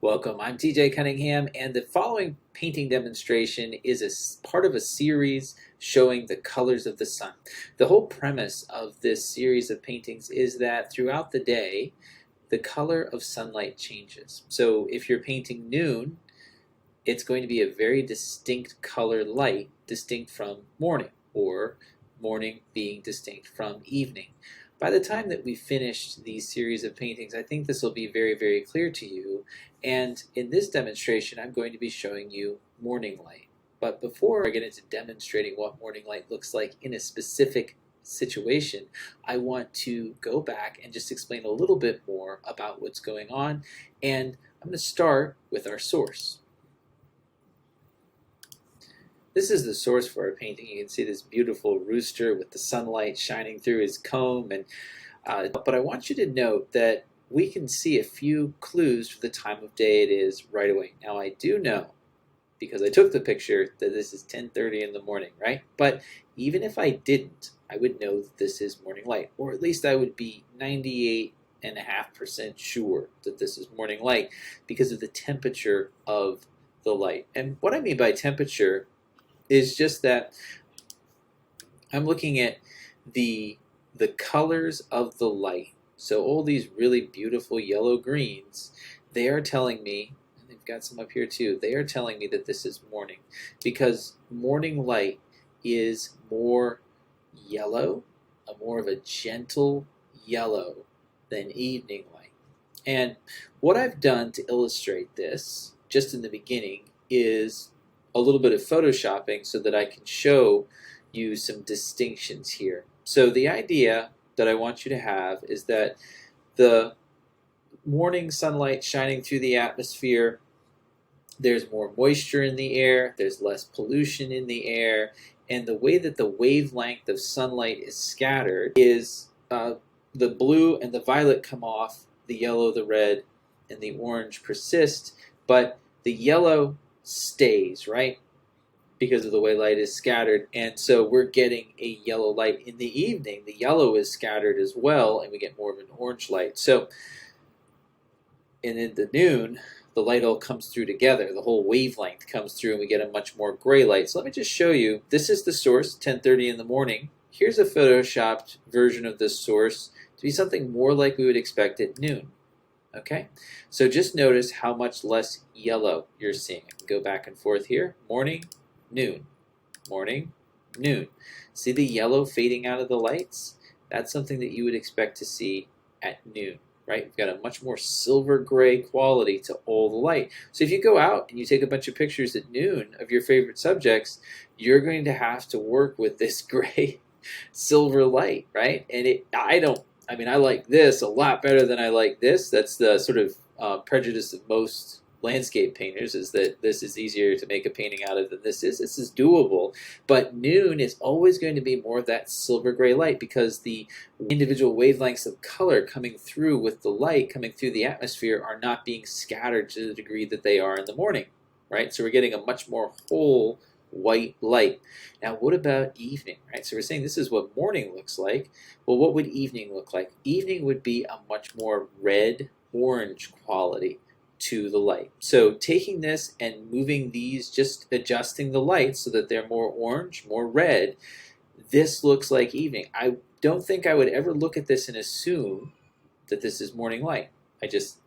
Welcome, I'm TJ Cunningham, and the following painting demonstration is part of a series showing the colors of the sun. The whole premise of this series of paintings is that throughout the day, the color of sunlight changes. So if you're painting noon, it's going to be a very distinct color light, distinct from morning, or morning being distinct from evening. By the time that we finish these series of paintings, I think this will be very, very clear to you. And in this demonstration, I'm going to be showing you morning light. But before I get into demonstrating what morning light looks like in a specific situation, I want to go back and just explain a little bit more about what's going on. And I'm going to start with our source. This is the source for our painting. You can see this beautiful rooster with the sunlight shining through his comb. But I want you to note that we can see a few clues for the time of day it is right away. Now I do know, because I took the picture, that this is 10:30 in the morning, right? But even if I didn't, I would know that this is morning light, or at least I would be 98.5% sure that this is morning light because of the temperature of the light. And what I mean by temperature is just that I'm looking at the colors of the light. So all these really beautiful yellow greens, they are telling me, and they've got some up here too, they are telling me that this is morning, because morning light is more yellow, more of a gentle yellow than evening light. And what I've done to illustrate this, just in the beginning, is a little bit of photoshopping so that I can show you some distinctions here. So the idea that I want you to have is that the morning sunlight shining through the atmosphere, there's more moisture in the air, there's less pollution in the air, and the way that the wavelength of sunlight is scattered is the blue and the violet come off, the yellow, the red, and the orange persist, but the yellow stays, right? Because of the way light is scattered. And so we're getting a yellow light. In the evening, the yellow is scattered as well, and we get more of an orange light. So, and in the noon, the light all comes through together. The whole wavelength comes through, and we get a much more gray light. So let me just show you. This is the source, 10:30 in the morning. Here's a photoshopped version of this source to be something more like we would expect at noon. Okay, so just notice how much less yellow you're seeing. I can go back and forth here. Morning, noon, morning, noon. See the yellow fading out of the lights? That's something that you would expect to see at noon, right? You've got a much more silver gray quality to all the light. So if you go out and you take a bunch of pictures at noon of your favorite subjects, you're going to have to work with this gray silver light, right? And I like this a lot better than I like this. That's the sort of prejudice of most landscape painters, is that this is easier to make a painting out of than this is. This is doable, but noon is always going to be more of that silver gray light, because the individual wavelengths of color coming through with the light coming through the atmosphere are not being scattered to the degree that they are in the morning, right? So we're getting a much more whole white light. Now what about evening, right? So we're saying this is what morning looks like. Well, what would evening look like? Evening would be a much more red orange quality to the light. So taking this and moving these, just adjusting the lights so that they're more orange, more red, this looks like evening. I don't think I would ever look at this and assume that this is morning light. It just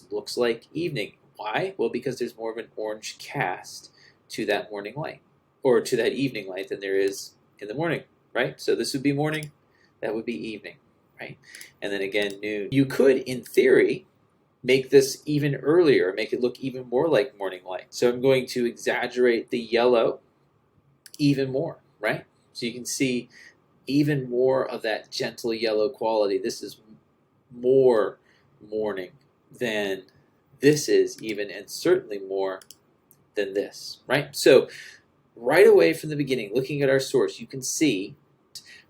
looks like evening. Why? Well, because there's more of an orange cast to that morning light, or to that evening light, than there is in the morning, right? So this would be morning, that would be evening, right? And then again, noon. You could, in theory, make this even earlier, make it look even more like morning light. So I'm going to exaggerate the yellow even more, right? So you can see even more of that gentle yellow quality. This is more morning than this is even, and certainly more than this, right? So right away from the beginning, looking at our source, you can see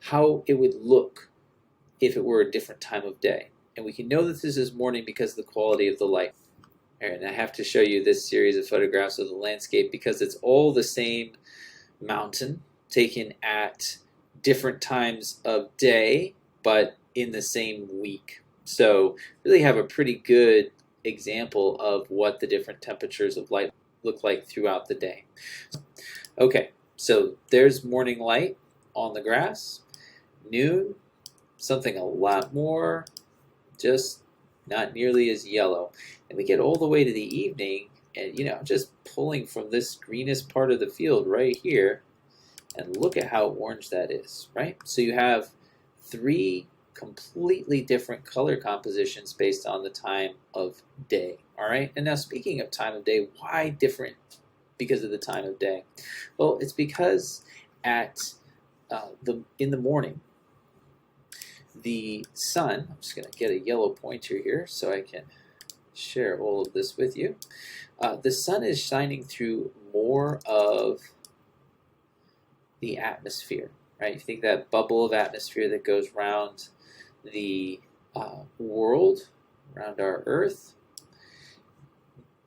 how it would look if it were a different time of day. And we can know that this is morning because of the quality of the light. All right, and I have to show you this series of photographs of the landscape because it's all the same mountain taken at different times of day, but in the same week. So really have a pretty good example of what the different temperatures of light look like throughout the day. Okay, so there's morning light on the grass. Noon, something a lot more, just not nearly as yellow. And we get all the way to the evening, and just pulling from this greenest part of the field right here, and look at how orange that is, right? So you have 3 completely different color compositions based on the time of day, all right? And now speaking of time of day, why different because of the time of day? Well, it's because in the morning, the sun, I'm just going to get a yellow pointer here so I can share all of this with you. The sun is shining through more of the atmosphere, right? You think that bubble of atmosphere that goes around the world, around our Earth.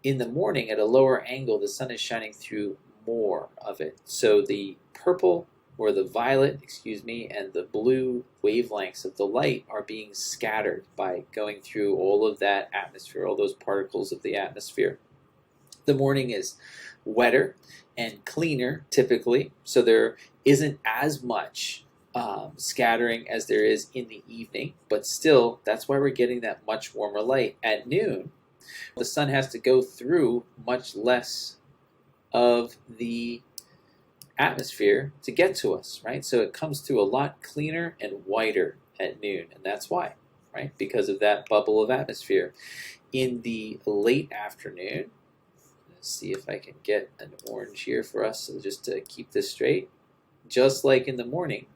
In the morning, at a lower angle, the sun is shining through more of it. So the purple, or the violet, and the blue wavelengths of the light are being scattered by going through all of that atmosphere, all those particles of the atmosphere. The morning is wetter and cleaner, typically, so there isn't as much scattering as there is in the evening, but still, that's why we're getting that much warmer light. At noon, the sun has to go through much less of the atmosphere to get to us, right? So it comes through a lot cleaner and whiter at noon, and that's why, right? Because of that bubble of atmosphere. In the late afternoon, let's see if I can get an orange here for us, so just to keep this straight. Just like in the morning,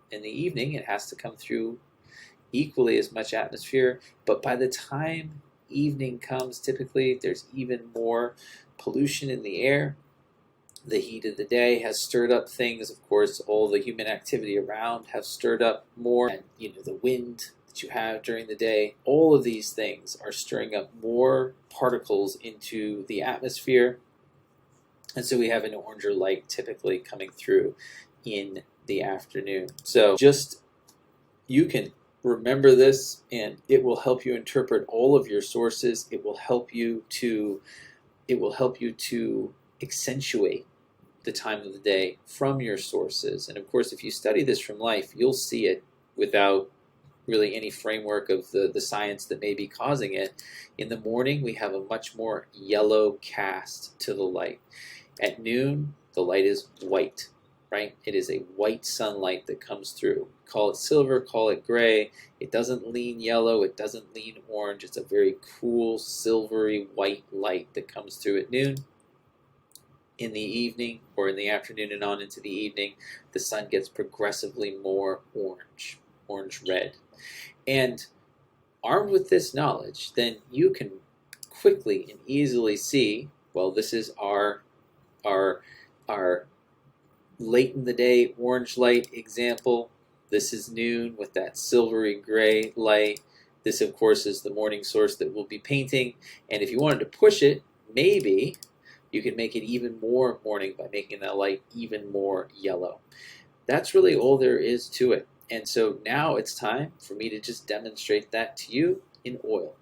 in the evening, it has to come through equally as much atmosphere, but by the time evening comes, typically there's even more pollution in the air. The heat of the day has stirred up things. Of course, all the human activity around have stirred up more. And, the wind that you have during the day, all of these things are stirring up more particles into the atmosphere. And so we have an oranger light typically coming through in the afternoon. So you can remember this, and it will help you interpret all of your sources. It will help you to accentuate the time of the day from your sources. And of course, if you study this from life, you'll see it without really any framework of the science that may be causing it. In the morning, we have a much more yellow cast to the light. At noon, the light is white, right? It is a white sunlight that comes through. Call it silver, call it gray. It doesn't lean yellow, it doesn't lean orange. It's a very cool, silvery white light that comes through at noon. In the evening, or in the afternoon and on into the evening, the sun gets progressively more orange-red. And armed with this knowledge, then you can quickly and easily see, well, this is our late in the day orange light example. This is noon with that silvery gray light. This, of course, is the morning source that we'll be painting. And if you wanted to push it, maybe you can make it even more morning by making that light even more yellow. That's really all there is to it. And so now it's time for me to just demonstrate that to you in oil.